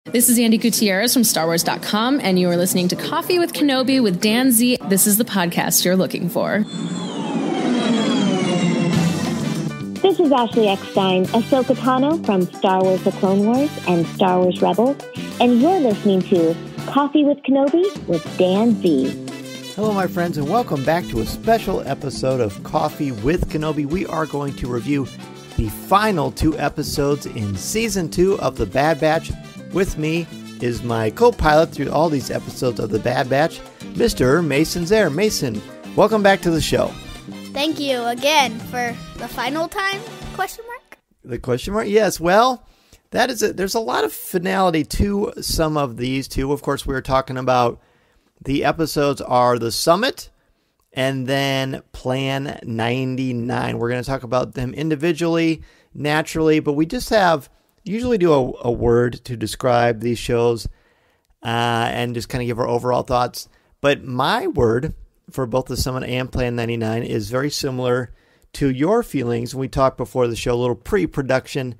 This is Andy Gutierrez from StarWars.com, and you are listening to Coffee with Kenobi with Dan Z. This is the podcast you're looking for. This is Ashley Eckstein, Ahsoka Tano from Star Wars The Clone Wars and Star Wars Rebels, and you're listening to Coffee with Kenobi with Dan Z. Hello, my friends, and welcome back to a special episode of Coffee with Kenobi. We are going to review the final 2 episodes in Season 2 of The Bad Batch. With me is my co-pilot through all these episodes of The Bad Batch, Mr. Mason Zehr. Mason, welcome back to the show. Thank you again for the final time, question mark? The question mark? Yes, well, that is it. There's a lot of finality to some of these, too. Of course, we were talking about the episodes are The Summit and then Plan 99. We're going to talk about them individually, naturally, but we just usually do a word to describe these shows and just kind of give our overall thoughts. But my word for both The Summit and Plan 99 is very similar to your feelings. We talked before the show, a little pre-production,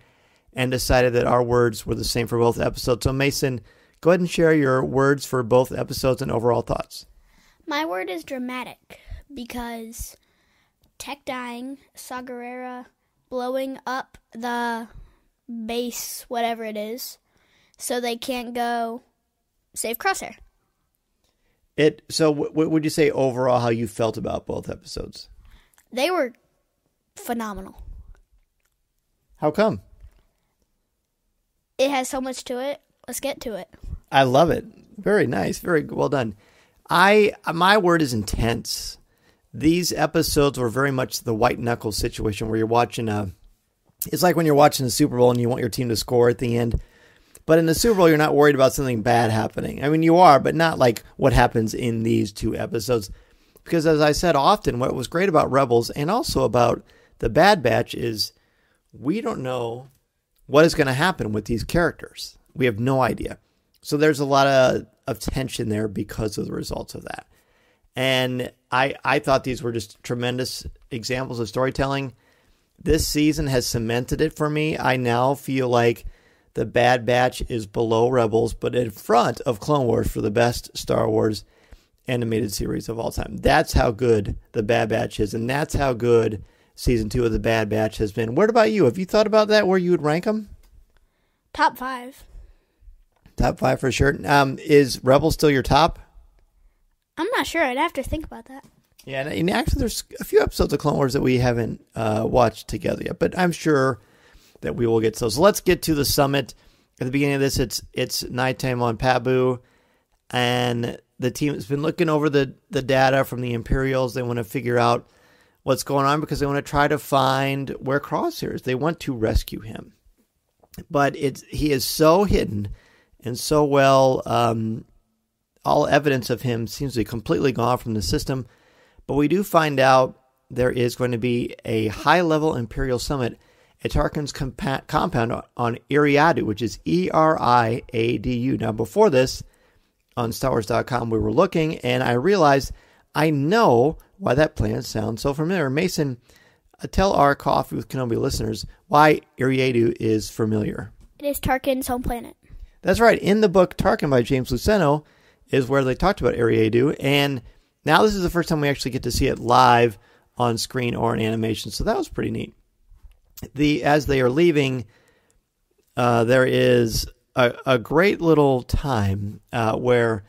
and decided that our words were the same for both episodes. So Mason, go ahead and share your words for both episodes and overall thoughts. My word is dramatic because Tech dying, Saw Gerrera blowing up the base, whatever it is, so they can't go save Crosshair. So what would you say overall how you felt about both episodes? They were phenomenal. How come? It has so much to it. Let's get to it. I love it. Very nice. Very well done. My word is intense. These episodes were very much the white knuckle situation where you're watching it's like when you're watching the Super Bowl and you want your team to score at the end. But in the Super Bowl, you're not worried about something bad happening. I mean, you are, but not like what happens in these 2 episodes. Because as I said often, what was great about Rebels and also about The Bad Batch is we don't know what is going to happen with these characters. We have no idea. So there's a lot of tension there because of the results of that. And I thought these were just tremendous examples of storytelling. This season has cemented it for me. I now feel like The Bad Batch is below Rebels, but in front of Clone Wars for the best Star Wars animated series of all time. That's how good The Bad Batch is, and that's how good Season 2 of The Bad Batch has been. What about you? Have you thought about that, where you would rank them? Top 5. Top 5 for sure. Is Rebels still your top? I'm not sure. I'd have to think about that. Yeah, and actually there's a few episodes of Clone Wars that we haven't watched together yet, but I'm sure that we will get to those. So let's get to The Summit. At the beginning of this, it's nighttime on Pabu, and the team has been looking over the data from the Imperials. They want to figure out what's going on because they want to try to find where Crosshair is. They want to rescue him. But he is so hidden and so well, all evidence of him seems to be completely gone from the system. But we do find out there is going to be a high-level Imperial summit at Tarkin's compound on Eriadu, which is E-R-I-A-D-U. Now, before this, on StarWars.com, we were looking, and I realized I know why that planet sounds so familiar. Mason, tell our Coffee with Kenobi listeners why Eriadu is familiar. It is Tarkin's home planet. That's right. In the book Tarkin by James Luceno is where they talked about Eriadu, and now this is the first time we actually get to see it live on screen or in animation, so that was pretty neat. As they are leaving, there is a great little time where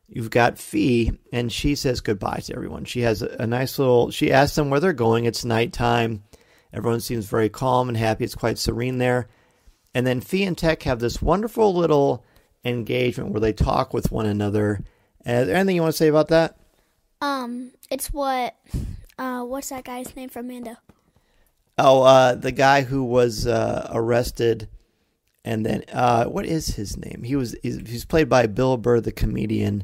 you've got Fee, and she says goodbye to everyone. She has a nice little, she asks them where they're going. It's nighttime. Everyone seems very calm and happy. It's quite serene there. And then Fee and Tech have this wonderful little engagement where they talk with one another. Is there anything you want to say about that? It's what's that guy's name from Mando? Oh, the guy who was arrested, and then what is his name? He's played by Bill Burr, the comedian.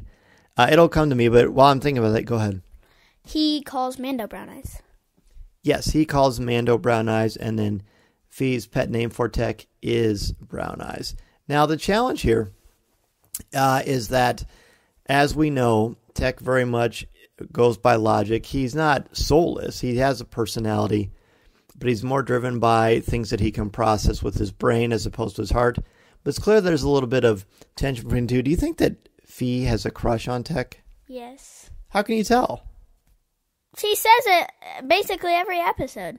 It'll come to me, but while I'm thinking about that, go ahead. He calls Mando Brown Eyes. Yes, he calls Mando Brown Eyes, and then Fee's pet name for Tech is Brown Eyes. Now, the challenge here is that, as we know, Tech very much goes by logic. He's not soulless. He has a personality, but he's more driven by things that he can process with his brain as opposed to his heart. But it's clear there's a little bit of tension between the two. Do you think that Fee has a crush on Tech? Yes. How can you tell? She says it basically every episode.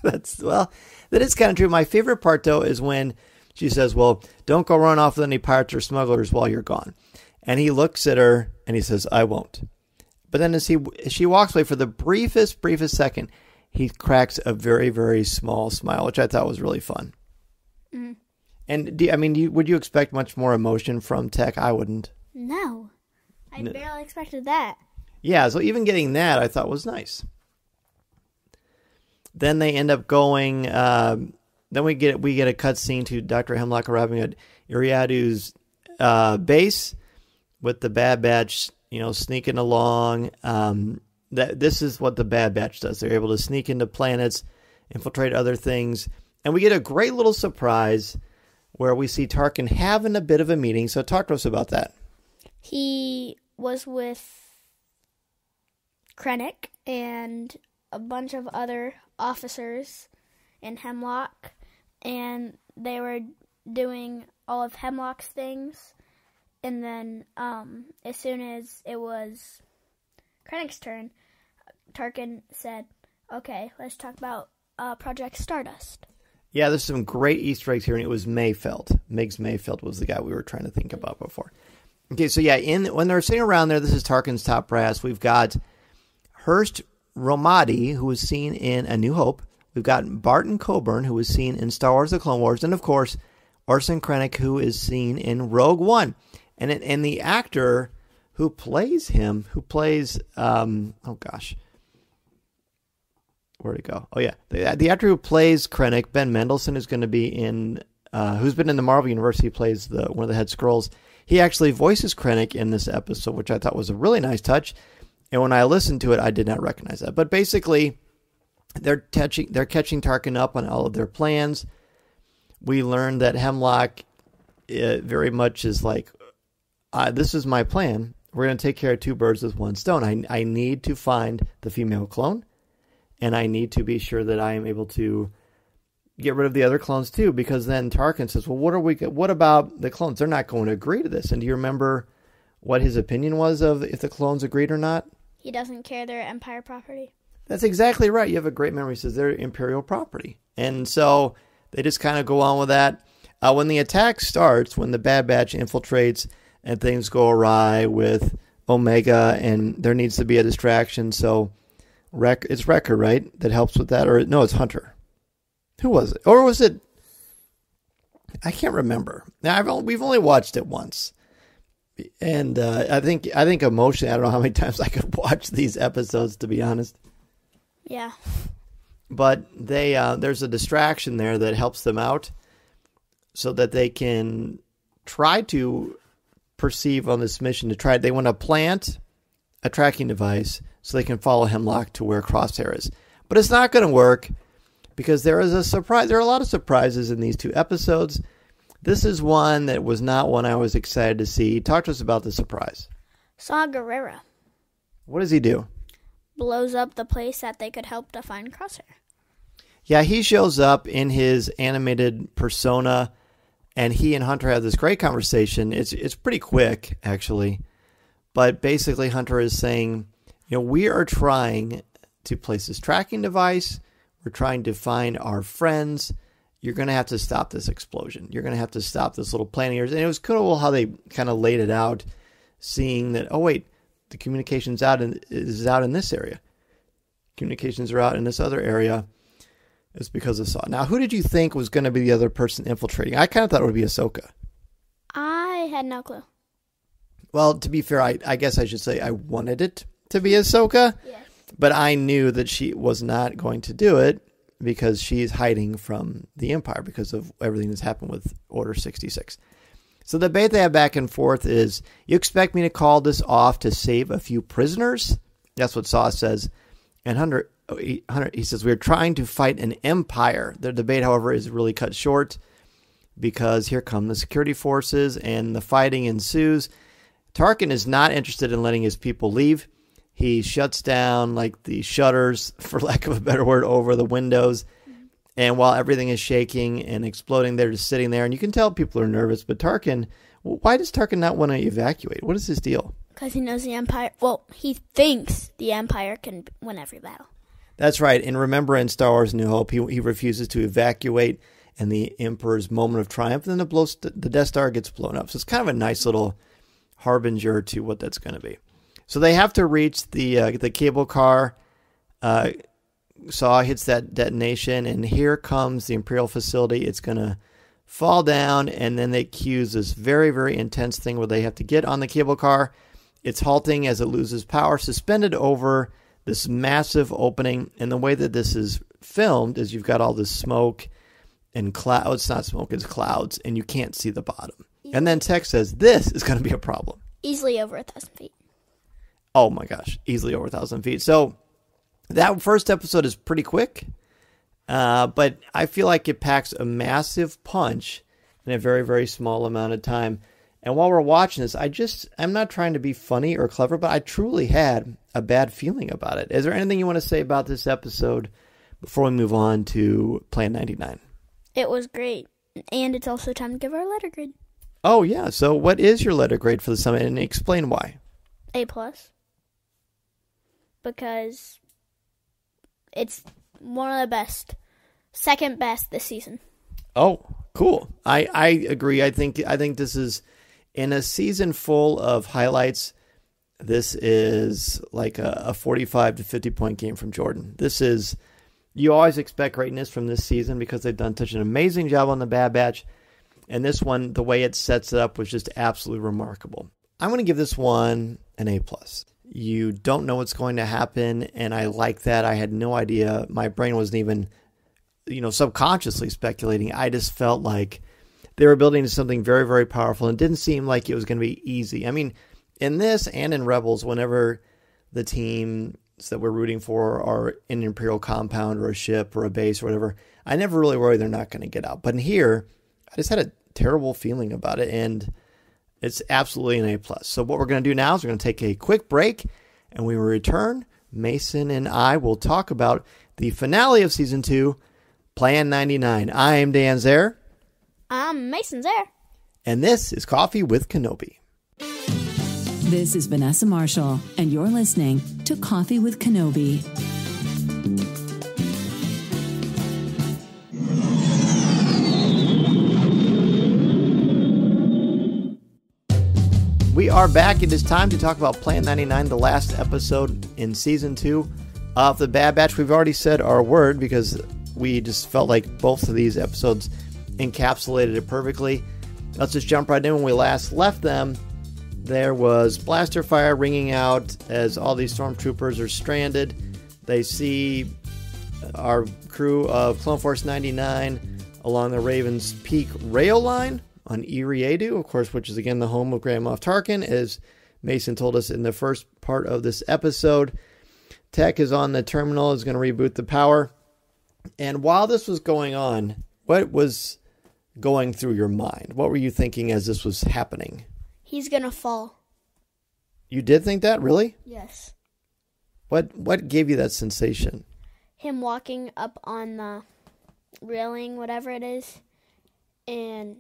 That is kind of true. My favorite part, though, is when she says, well, don't go run off with any pirates or smugglers while you're gone. And he looks at her and he says, I won't. But then as she walks away for the briefest second, he cracks a very, very small smile, which I thought was really fun. Mm. And would you expect much more emotion from Tech? I wouldn't. No. I barely expected that. Yeah, so even getting that I thought was nice. Then they end up going. Then we get a cutscene to Dr. Hemlock arriving at Iriadu's base with the Bad Batch, sneaking along. This is what the Bad Batch does. They're able to sneak into planets, infiltrate other things, and we get a great little surprise where we see Tarkin having a bit of a meeting. So talk to us about that. He was with Krennic and a bunch of other officers in Hemlock, and they were doing all of Hemlock's things. And then as soon as it was Krennic's turn, Tarkin said, okay, let's talk about Project Stardust. Yeah, there's some great Easter eggs here, and it was Mayfeld. Miggs Mayfeld was the guy we were trying to think about before. Okay, so yeah, when they're sitting around there, this is Tarkin's top brass. We've got Hurst Romadi, who was seen in A New Hope. We've got Barton Coburn, who was seen in Star Wars The Clone Wars. And, of course, Orson Krennic, who is seen in Rogue One. And the actor who plays him, where'd it go? Oh, yeah. The actor who plays Krennic, Ben Mendelsohn, is going to be in, who's been in the Marvel Universe. He plays one of the head Skrulls. He actually voices Krennic in this episode, which I thought was a really nice touch. And when I listened to it, I did not recognize that. But basically, they're catching Tarkin up on all of their plans. We learned that Hemlock very much is like, this is my plan. We're going to take care of two birds with one stone. I need to find the female clone, and I need to be sure that I am able to get rid of the other clones too, because then Tarkin says, well, what about the clones? They're not going to agree to this. And do you remember what his opinion was of if the clones agreed or not? He doesn't care they're Empire property. That's exactly right. You have a great memory. He says they're Imperial property. And so they just kind of go on with that. When the attack starts, when the Bad Batch infiltrates and things go awry with Omega, and there needs to be a distraction. So it's Wrecker, right, that helps with that? Or no, it's Hunter. Who was it? Or was it? I can't remember. Now we've only watched it once. And I think emotionally, I don't know how many times I could watch these episodes, to be honest. Yeah. But there's a distraction there that helps them out so that they can try to perceive on this mission they want to plant a tracking device so they can follow Hemlock to where Crosshair is. But it's not going to work because there is a surprise. There are a lot of surprises in these two episodes. This is one that was not one I was excited to see. Talk to us about the surprise. Saw Gerrera. What does he do? Blows up the place that they could help to find Crosshair. Yeah, he shows up in his animated persona, and he and Hunter have this great conversation. It's pretty quick, actually. But basically, Hunter is saying, we are trying to place this tracking device. We're trying to find our friends. You're going to have to stop this explosion. You're going to have to stop this little planning. And it was cool how they kind of laid it out, seeing that, oh, wait, the communications is out in this area. Communications are out in this other area. It's because of Saw. Now, who did you think was going to be the other person infiltrating? I kind of thought it would be Ahsoka. I had no clue. Well, to be fair, I guess I should say I wanted it to be Ahsoka. Yeah. But I knew that she was not going to do it because she's hiding from the Empire because of everything that's happened with Order 66. So the debate they have back and forth is, you expect me to call this off to save a few prisoners? That's what Saw says. And Hunter, he says, we're trying to fight an empire. Their debate, however, is really cut short because here come the security forces and the fighting ensues. Tarkin is not interested in letting his people leave. He shuts down like the shutters, for lack of a better word, over the windows. And while everything is shaking and exploding, they're just sitting there. And you can tell people are nervous. But Tarkin, why does Tarkin not want to evacuate? What is his deal? Because he knows the Empire. Well, he thinks the Empire can win every battle. That's right. And remember in Star Wars New Hope, he refuses to evacuate and the Emperor's moment of triumph. And then the Death Star gets blown up. So it's kind of a nice little harbinger to what that's going to be. So they have to reach the cable car. Saw hits that detonation, and here comes the Imperial facility. It's going to fall down, and then they cue this very, very intense thing where they have to get on the cable car. It's halting as it loses power, suspended over this massive opening. And the way that this is filmed is you've got all this smoke and clouds. It's not smoke, it's clouds, and you can't see the bottom. And then Tech says, this is going to be a problem. Easily over 1,000 feet. Oh my gosh, easily over 1,000 feet. So that first episode is pretty quick, but I feel like it packs a massive punch in a very, very small amount of time. And while we're watching this, I'm not trying to be funny or clever, but I truly had a bad feeling about it. Is there anything you want to say about this episode before we move on to Plan 99? It was great. And it's also time to give our letter grade. Oh, yeah. So what is your letter grade for the summit? And explain why. A+. Because it's one of the best. Second best this season. Oh, cool. I agree. I think this is, in a season full of highlights, this is like a 45 to 50 point game from Jordan. You always expect greatness from this season because they've done such an amazing job on the Bad Batch. And this one, the way it sets it up was just absolutely remarkable. I'm going to give this one an A+. You don't know what's going to happen, and I like that. I had no idea. My brain wasn't even, subconsciously speculating. I just felt like they were building something very, very powerful, and it didn't seem like it was going to be easy. I mean, in this and in Rebels, whenever the teams that we're rooting for are in an Imperial compound or a ship or a base or whatever, I never really worry they're not going to get out. But in here, I just had a terrible feeling about it, and it's absolutely an A+. So what we're going to do now is we're going to take a quick break, and when we return, Mason and I will talk about the finale of Season 2, Plan 99. I am Dan Zehr. I'm Mason Zehr. And this is Coffee with Kenobi. This is Vanessa Marshall, and you're listening to Coffee with Kenobi. We are back. It is time to talk about Plan 99, the last episode in Season 2 of The Bad Batch. We've already said our word because we just felt like both of these episodes encapsulated it perfectly. Let's just jump right in. When we last left them, there was blaster fire ringing out as all these stormtroopers are stranded. They see our crew of Clone Force 99 along the Raven's Peak rail line on Eriedu, of course, which is again the home of Grand Moff Tarkin, as Mason told us in the first part of this episode. Tech is on the terminal, is going to reboot the power. And while this was going on, what was going through your mind? What were you thinking as this was happening? He's going to fall. You did think that? Really? Yes. What gave you that sensation? Him walking up on the railing, whatever it is, and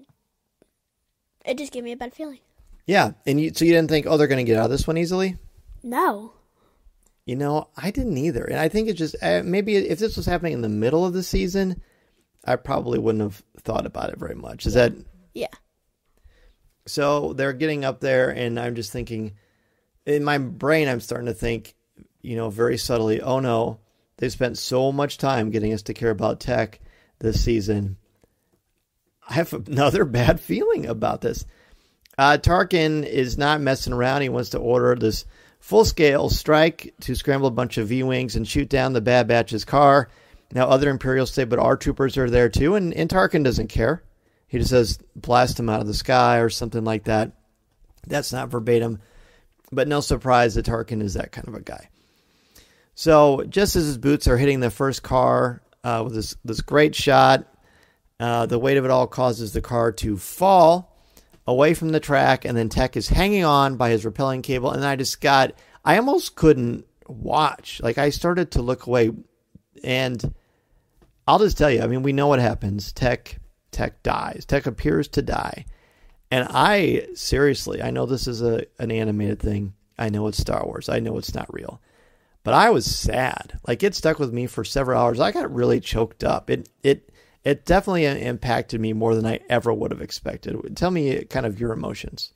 it just gave me a bad feeling. Yeah, and so you didn't think, they're going to get out of this one easily? No. I didn't either. And I think it's just, maybe if this was happening in the middle of the season, I probably wouldn't have thought about it very much. Is that? Yeah. So they're getting up there, and I'm just thinking, in my brain, I'm starting to think, very subtly, oh no, they've spent so much time getting us to care about Tech this season. I have another bad feeling about this. Tarkin is not messing around. He wants to order this full-scale strike to scramble a bunch of V-Wings and shoot down the Bad Batch's car. Now, other Imperials say, but our troopers are there too, and Tarkin doesn't care. He just says, blast them out of the sky or something like that. That's not verbatim, but no surprise that Tarkin is that kind of a guy. So, just as his boots are hitting the first car with this great shot, the weight of it all causes the car to fall away from the track, and then Tech is hanging on by his rappelling cable, and I almost couldn't watch. Like, I started to look away, and I'll just tell you, I mean, we know what happens. Tech dies. Tech appears to die. And I know this is an animated thing. I know it's Star Wars. I know it's not real. But I was sad. Like, it stuck with me for several hours. I got really choked up. It definitely impacted me more than I ever would have expected. Tell me kind of your emotions.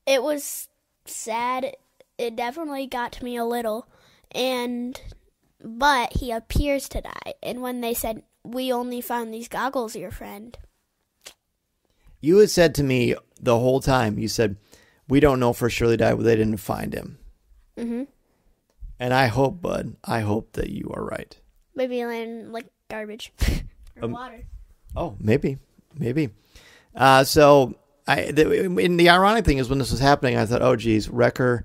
It was sad. It definitely got to me a little. But he appears to die. And when they said, we only found these goggles, your friend. You had said to me the whole time, you said, we don't know for sure he died, but they didn't find him. Mm-hmm. And I hope, bud, that you are right. Maybe land like garbage or water. Oh, maybe. So the ironic thing is when this was happening, I thought, oh, geez, Wrecker,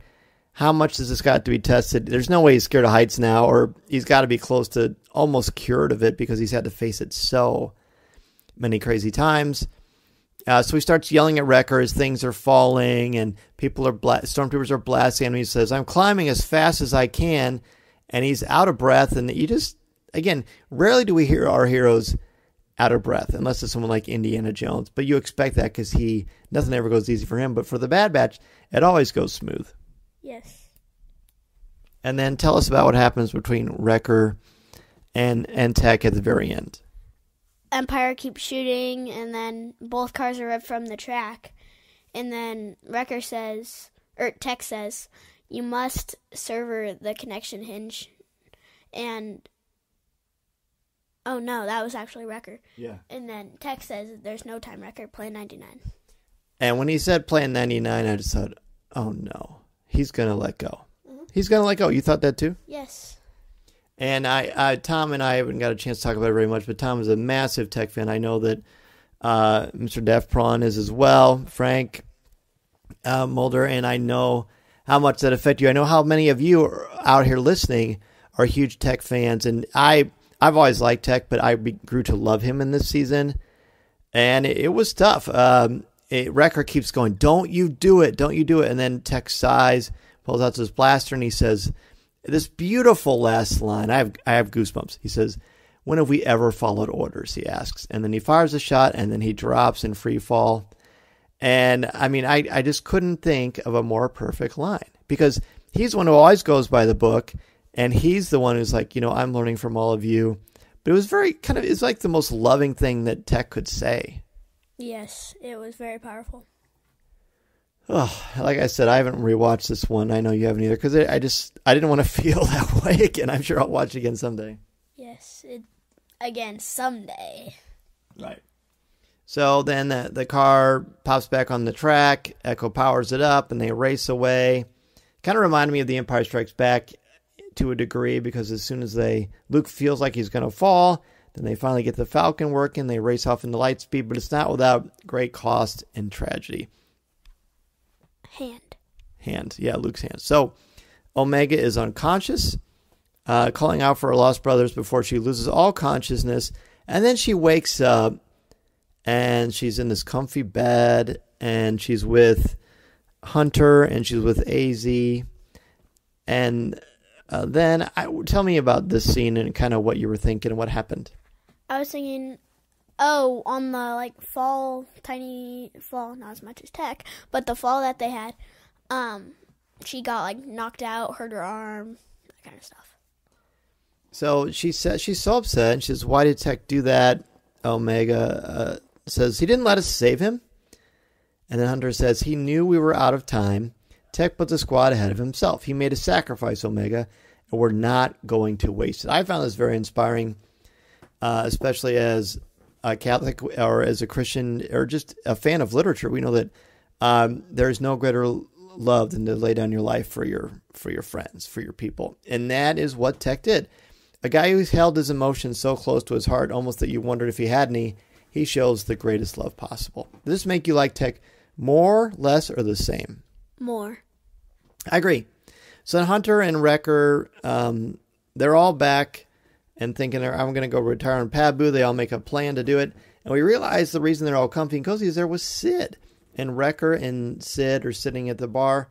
how much does this got to be tested? There's no way he's scared of heights now, or he's got to be close to almost cured of it because he's had to face it so many crazy times. So he starts yelling at Wrecker as things are falling and stormtroopers are blasting him. He says, I'm climbing as fast as I can. And he's out of breath. And you just, again, rarely do we hear our heroes out of breath, unless it's someone like Indiana Jones. But you expect that because nothing ever goes easy for him. But for the Bad Batch, it always goes smooth. Yes. And then tell us about what happens between Wrecker and Tech at the very end. Empire keeps shooting, and then both cars are ripped from the track. And then Tech says, you must sever the connection hinge. And, oh no, that was actually Wrecker. Yeah. And then Tech says, there's no time, Wrecker, plan 99. And when he said plan 99, I just thought, oh no, he's going to let go. Mm-hmm. He's going to let go. You thought that too? Yes. And Tom and I haven't got a chance to talk about it very much, but Tom is a massive Tech fan. I know that Mr. Def Prawn is as well, Frank Mulder, and I know how much that affected you. I know how many of you are out here listening are huge Tech fans, and I've always liked Tech, but I grew to love him in this season, and it was tough. Wrecker keeps going, don't you do it, and then Tech sighs, pulls out his blaster, and he says, this beautiful last line. I have goosebumps. He says, when have we ever followed orders, he asks. And then he fires a shot, and then he drops in free fall. And, I mean, I just couldn't think of a more perfect line. Because he's one who always goes by the book, and he's the one who's like, I'm learning from all of you. But it was it's like the most loving thing that Tech could say. Yes, it was very powerful. Oh, like I said, I haven't rewatched this one. I know you haven't either, because I didn't want to feel that way again. I'm sure I'll watch it again someday. Yes, again someday. Right. So then the car pops back on the track. Echo powers it up, and they race away. Kind of reminded me of The Empire Strikes Back to a degree, because as soon as Luke feels like he's going to fall, then they finally get the Falcon working. They race off into light speed, but it's not without great cost and tragedy. Hand. Yeah, Luke's hand. So Omega is unconscious, calling out for her lost brothers before she loses all consciousness. And then she wakes up, and she's in this comfy bed, and she's with Hunter, and she's with AZ. And then tell me about this scene and kind of what you were thinking and what happened. I was thinking, on the tiny fall, not as much as Tech, but the fall that they had, she got knocked out, hurt her arm, that kind of stuff. So she says she's so upset, and she says, why did Tech do that? Omega says, he didn't let us save him. And then Hunter says, he knew we were out of time. Tech put the squad ahead of himself. He made a sacrifice, Omega, and we're not going to waste it. I found this very inspiring, especially as a Catholic or as a Christian or just a fan of literature. We know that there's no greater love than to lay down your life for your friends, for your people. And that is what Tech did. A guy who's held his emotions so close to his heart, almost that you wondered if he had any, he shows the greatest love possible. Does this make you like Tech more, less, or the same? More. I agree. So Hunter and Wrecker, they're all back and thinking, I'm going to go retire on Pabu. They all make a plan to do it. And we realize the reason they're all comfy and cozy is there was Sid. And Wrecker and Sid are sitting at the bar,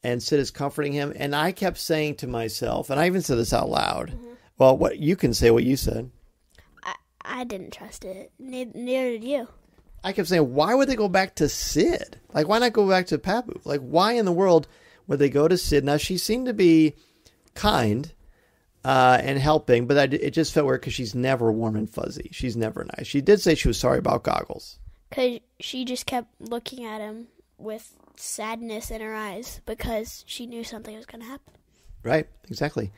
and Sid is comforting him. And I kept saying to myself, and I even said this out loud. Mm-hmm. Well, what you can say what you said. I didn't trust it. Neither did you. I kept saying, why would they go back to Sid? Like, why not go back to Pabu? Like, why in the world would they go to Sid? Now, she seemed to be kind and helping, but it just felt weird because she's never warm and fuzzy. She's never nice. She did say she was sorry about Goggles. Because she just kept looking at him with sadness in her eyes because she knew something was going to happen. Right, exactly.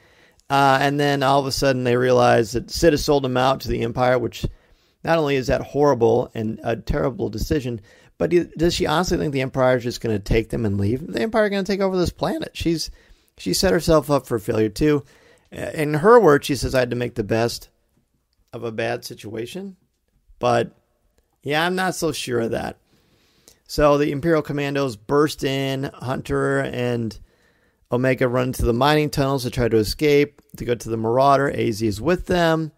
And then all of a sudden they realize that Sid has sold him out to the Empire, which not only is that horrible and a terrible decision, but does she honestly think the Empire is just going to take them and leave? The Empire is going to take over this planet. She set herself up for failure too. In her words, she says, I had to make the best of a bad situation. But yeah, I'm not so sure of that. So the Imperial Commandos burst in. Hunter and Omega run into the mining tunnels to try to escape, to go to the Marauder. AZ is with them.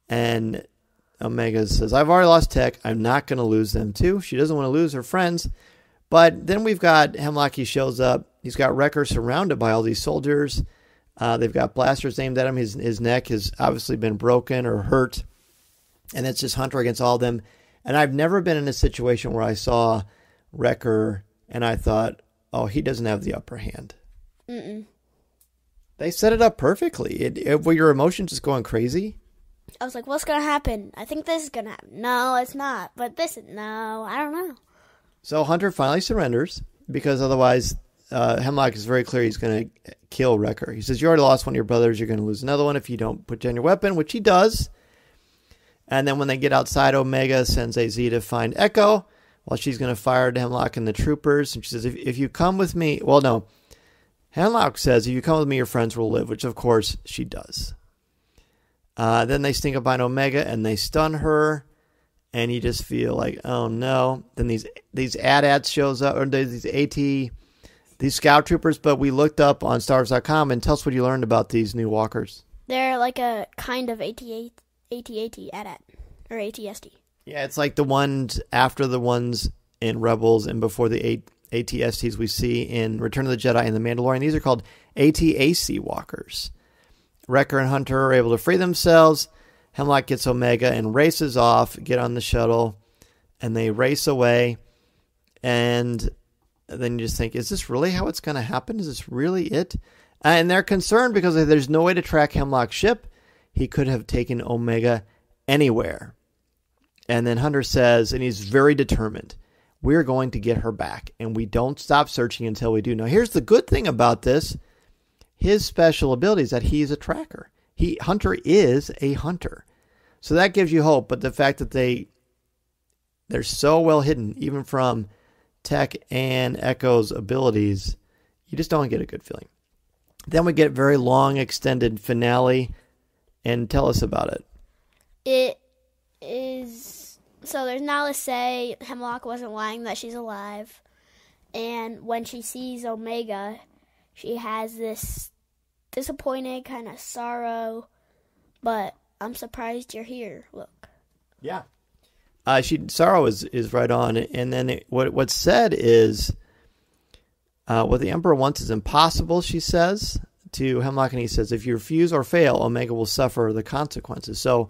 And Omega says, I've already lost Tech. I'm not going to lose them too. She doesn't want to lose her friends. But then we've got Hemlock. He shows up. He's got Wrecker surrounded by all these soldiers. They've got blasters aimed at him. His neck has obviously been broken or hurt. And it's just Hunter against all of them. And I've never been in a situation where I saw Wrecker and I thought, oh, he doesn't have the upper hand. Mm-mm. They set it up perfectly. Were your emotions just going crazy? I was like, what's going to happen? I think this is going to happen. No, it's not. But no, I don't know. So Hunter finally surrenders because otherwise Hemlock is very clear he's going to kill Wrecker. He says, you already lost one of your brothers. You're going to lose another one if you don't put down your weapon, which he does. And then when they get outside, Omega sends AZ to find Echo while she's going to fire at Hemlock and the troopers. And she says, if you come with me, well, no. Hemlock says, if you come with me, your friends will live, which of course she does. Then they sneak up on Omega and they stun her. And you just feel like, oh no. Then these AT-ATs shows up, or these scout troopers. But we looked up on StarWars.com and tell us what you learned about these new walkers. They're like a kind of AT-AT AT-AT or ATST. Yeah, it's like the ones after the ones in Rebels and before the ATSTs we see in Return of the Jedi and The Mandalorian. These are called AT-AC walkers. Wrecker and Hunter are able to free themselves. Hemlock gets Omega and races off, get on the shuttle, and they race away. And then you just think, is this really how it's going to happen? Is this really it? And they're concerned because there's no way to track Hemlock's ship. He could have taken Omega anywhere. And then Hunter says, and he's very determined, we're going to get her back. And we don't stop searching until we do. Now, here's the good thing about this. His special ability is that he's a tracker. Hunter is a hunter. So that gives you hope. But the fact that they're so well hidden, even from Tech and Echo's abilities, you just don't get a good feeling. Then we get a very long, extended finale. And tell us about it. It is... So there's Nala say Hemlock wasn't lying that she's alive. And when she sees Omega, she has this disappointed kind of sorrow. But I'm surprised you're here. Look. Yeah. Sorrow is right on. And then what's said is what the Emperor wants is impossible, she says to Hemlock, and he says, if you refuse or fail, Omega will suffer the consequences. So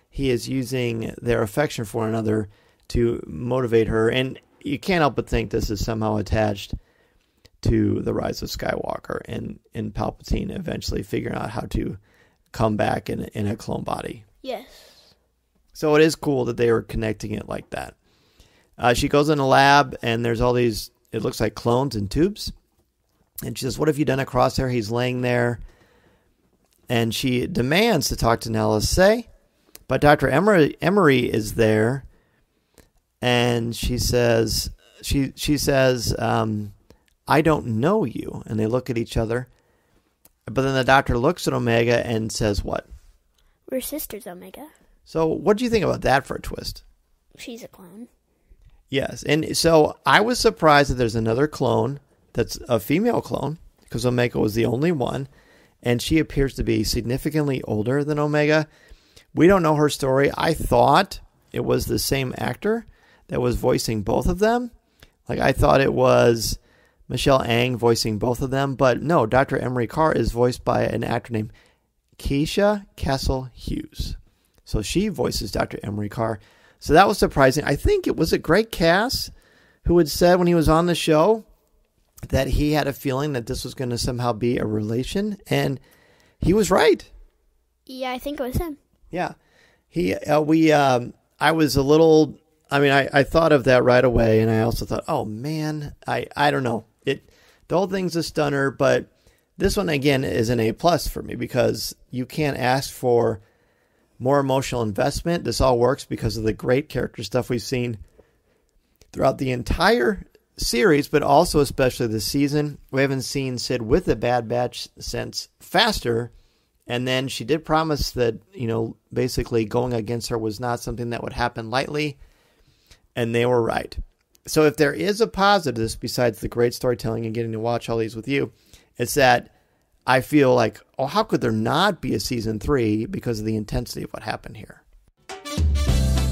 he is using their affection for one another to motivate her. And you can't help but think this is somehow attached to the rise of Skywalker and Palpatine eventually figuring out how to come back in a clone body. Yes. So it is cool that they were connecting it like that. She goes in a lab, and there's all these, it looks like clones in tubes. And she says, what have you done at Crosshair? He's laying there. And she demands to talk to Nala Se. But Dr. Emery is there. And she says, I don't know you. And they look at each other. But then the doctor looks at Omega and says what? We're sisters, Omega. So what do you think about that for a twist? She's a clone. Yes. And so I was surprised that there's another clone that's a female clone, because Omega was the only one, and she appears to be significantly older than Omega. We don't know her story. I thought it was the same actor that was voicing both of them. Like, I thought it was Michelle Ang voicing both of them, but no, Dr. Emery Carr is voiced by an actor named Keisha Castle Hughes. So she voices Dr. Emery Carr. So that was surprising. I think it was Greg Cass who had said when he was on the show that he had a feeling that this was going to somehow be a relation, and he was right. Yeah, I think it was him. Yeah. I was a little, I thought of that right away, and I also thought, oh man, I don't know. The whole thing's a stunner, but this one again is an A+ for me because you can't ask for more emotional investment. This all works because of the great character stuff we've seen throughout the entire series, but also especially this season. We haven't seen Sid with the Bad Batch since Faster. And then she did promise that, basically going against her was not something that would happen lightly. And they were right. So if there is a positive, besides the great storytelling and getting to watch all these with you, it's that I feel like, oh, how could there not be a season 3 because of the intensity of what happened here?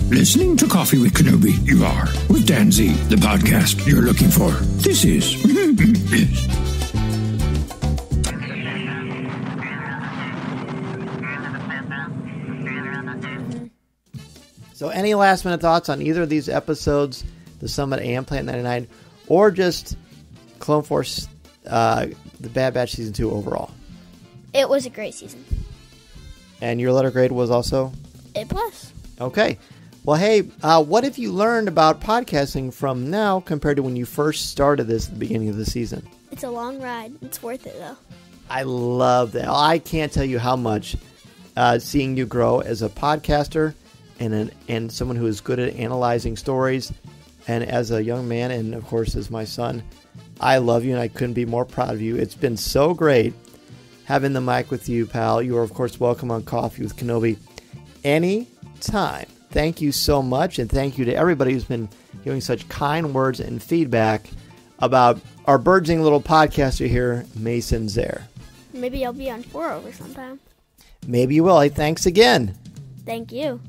Listening to Coffee with Kenobi, you are, with Dan Z, the podcast you're looking for. This is... So any last minute thoughts on either of these episodes, The Summit and Planet 99, or just Clone Force, The Bad Batch Season 2 overall? It was a great season. And your letter grade was also? A+. Okay. Well, hey, what have you learned about podcasting from now compared to when you first started this at the beginning of the season? It's a long ride. It's worth it, though. I love that. I can't tell you how much seeing you grow as a podcaster and someone who is good at analyzing stories, and as a young man, and of course as my son, I love you and I couldn't be more proud of you. It's been so great having the mic with you, pal. You are, of course, welcome on Coffee with Kenobi anytime. Thank you so much, and thank you to everybody who's been giving such kind words and feedback about our burgeoning little podcaster here, Mason Zehr. Maybe I'll be on 4-Over sometime. Maybe you will. Hey, thanks again. Thank you.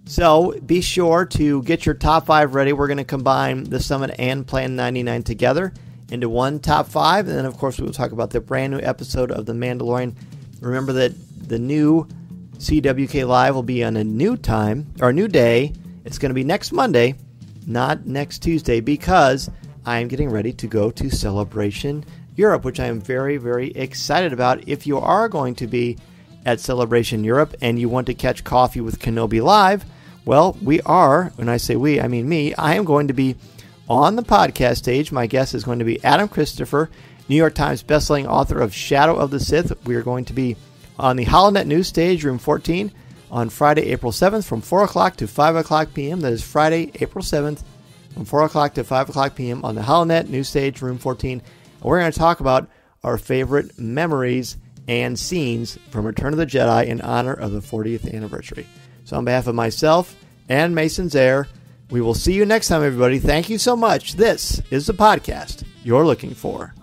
So be sure to get your top 5 ready. We're going to combine The Summit and Plan 99 together into one top 5. And then, of course, we will talk about the brand new episode of The Mandalorian. Remember that the new CWK Live will be on a new time, or a new day. It's going to be next Monday, not next Tuesday, because I am getting ready to go to Celebration Europe, which I am very, very excited about. If you are going to be at Celebration Europe and you want to catch Coffee with Kenobi live, well, we are, when I say we, I mean me, I am going to be on the podcast stage. My guest is going to be Adam Christopher, New York Times bestselling author of Shadow of the Sith. We are going to be on the HoloNet News Stage, Room 14, on Friday, April 7th from 4 o'clock to 5 o'clock p.m. That is Friday, April 7th from 4 o'clock to 5 o'clock p.m. on the HoloNet News Stage, Room 14. And we're going to talk about our favorite memories and scenes from Return of the Jedi in honor of the 40th anniversary. So on behalf of myself and Mason Zehr, we will see you next time, everybody. Thank you so much. This is the podcast you're looking for.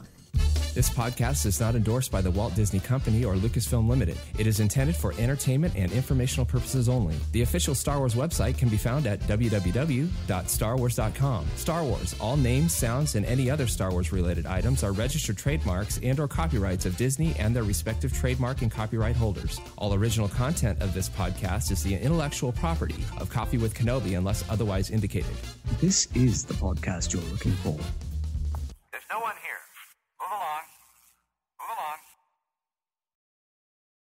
This podcast is not endorsed by the Walt Disney Company or Lucasfilm Limited. It is intended for entertainment and informational purposes only. The official Star Wars website can be found at www.starwars.com. Star Wars, all names, sounds, and any other Star Wars-related items are registered trademarks and/or copyrights of Disney and their respective trademark and copyright holders. All original content of this podcast is the intellectual property of Coffee with Kenobi unless otherwise indicated. This is the podcast you're looking for.